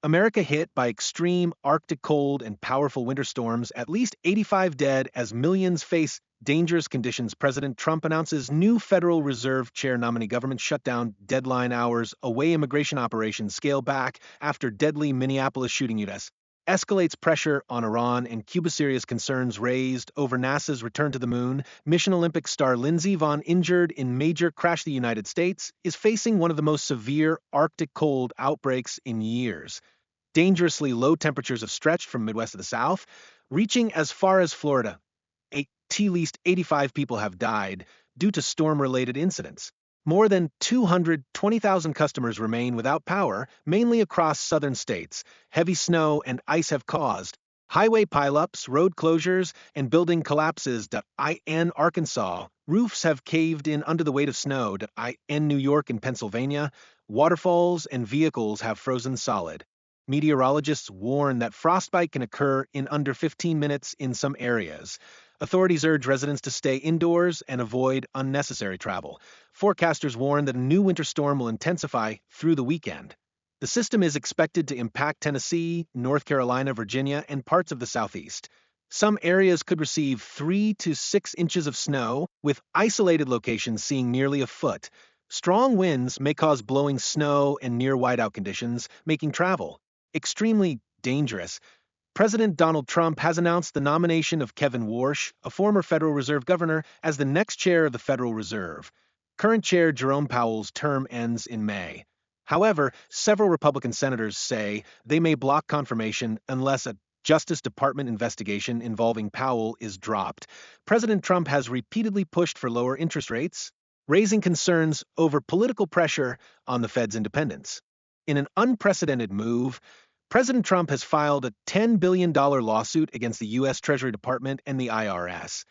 America hit by extreme Arctic cold and powerful winter storms, at least 85 dead as millions face dangerous conditions. President Trump announces new Federal Reserve Chair nominee, government shutdown deadline hours away, immigration operations scale back after deadly Minneapolis shooting. U.S. escalates pressure on Iran and Cuba. Serious concerns raised over NASA's return to the moon. Mission Olympic star Lindsey Vonn, injured in major crash. The United States is facing one of the most severe Arctic cold outbreaks in years. Dangerously low temperatures have stretched from Midwest to the South, reaching as far as Florida. At least 85 people have died due to storm-related incidents. More than 220,000 customers remain without power, mainly across southern states. Heavy snow and ice have caused highway pileups, road closures, and building collapses. In Arkansas, roofs have caved in under the weight of snow. In New York and Pennsylvania, waterfalls and vehicles have frozen solid. Meteorologists warn that frostbite can occur in under 15 minutes in some areas. Authorities urge residents to stay indoors and avoid unnecessary travel. Forecasters warn that a new winter storm will intensify through the weekend. The system is expected to impact Tennessee, North Carolina, Virginia, and parts of the Southeast. Some areas could receive 3 to 6 inches of snow, with isolated locations seeing nearly a foot. Strong winds may cause blowing snow and near whiteout conditions, making travel extremely dangerous. President Donald Trump has announced the nomination of Kevin Warsh, a former Federal Reserve governor, as the next chair of the Federal Reserve. Current chair Jerome Powell's term ends in May. However, several Republican senators say they may block confirmation unless a Justice Department investigation involving Powell is dropped. President Trump has repeatedly pushed for lower interest rates, raising concerns over political pressure on the Fed's independence. In an unprecedented move, President Trump has filed a $10 billion lawsuit against the U.S. Treasury Department and the IRS.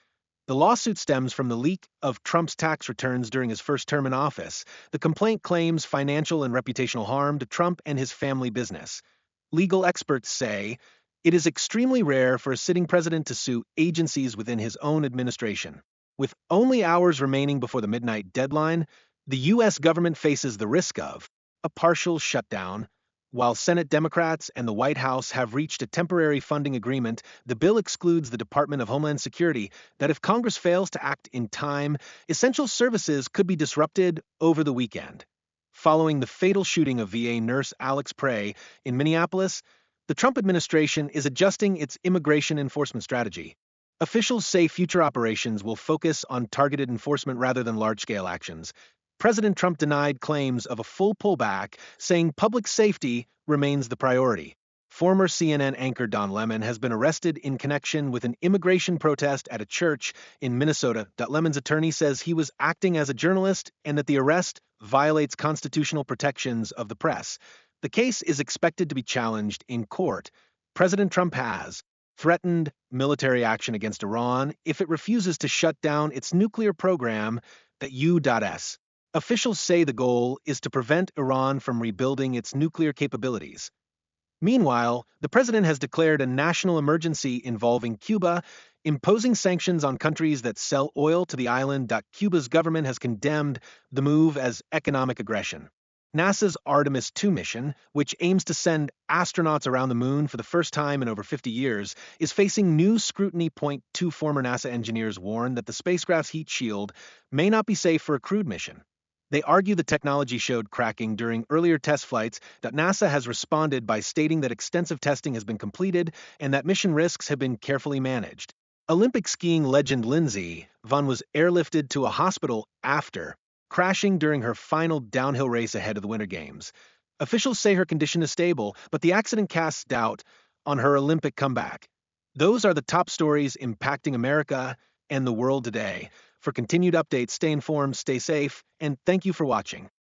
The lawsuit stems from the leak of Trump's tax returns during his first term in office. The complaint claims financial and reputational harm to Trump and his family business. Legal experts say it is extremely rare for a sitting president to sue agencies within his own administration. With only hours remaining before the midnight deadline, the U.S. government faces the risk of a partial shutdown. While Senate Democrats and the White House have reached a temporary funding agreement, the bill excludes the Department of Homeland Security that if Congress fails to act in time, essential services could be disrupted over the weekend. Following the fatal shooting of VA nurse Alex Prey in Minneapolis, the Trump administration is adjusting its immigration enforcement strategy. Officials say future operations will focus on targeted enforcement rather than large-scale actions. President Trump denied claims of a full pullback, saying public safety remains the priority. Former CNN anchor Don Lemon has been arrested in connection with an immigration protest at a church in Minnesota. Lemon's attorney says he was acting as a journalist and that the arrest violates constitutional protections of the press. The case is expected to be challenged in court. President Trump has threatened military action against Iran if it refuses to shut down its nuclear program. U.S. officials say the goal is to prevent Iran from rebuilding its nuclear capabilities. Meanwhile, the president has declared a national emergency involving Cuba, imposing sanctions on countries that sell oil to the island. Cuba's government has condemned the move as economic aggression. NASA's Artemis II mission, which aims to send astronauts around the moon for the first time in over 50 years, is facing new scrutiny. Two former NASA engineers warn that the spacecraft's heat shield may not be safe for a crewed mission. They argue the technology showed cracking during earlier test flights. NASA has responded by stating that extensive testing has been completed and that mission risks have been carefully managed. Olympic skiing legend Lindsey Vonn was airlifted to a hospital after crashing during her final downhill race ahead of the Winter Games. Officials say her condition is stable, but the accident casts doubt on her Olympic comeback. Those are the top stories impacting America and the world today. For continued updates, stay informed, stay safe, and thank you for watching.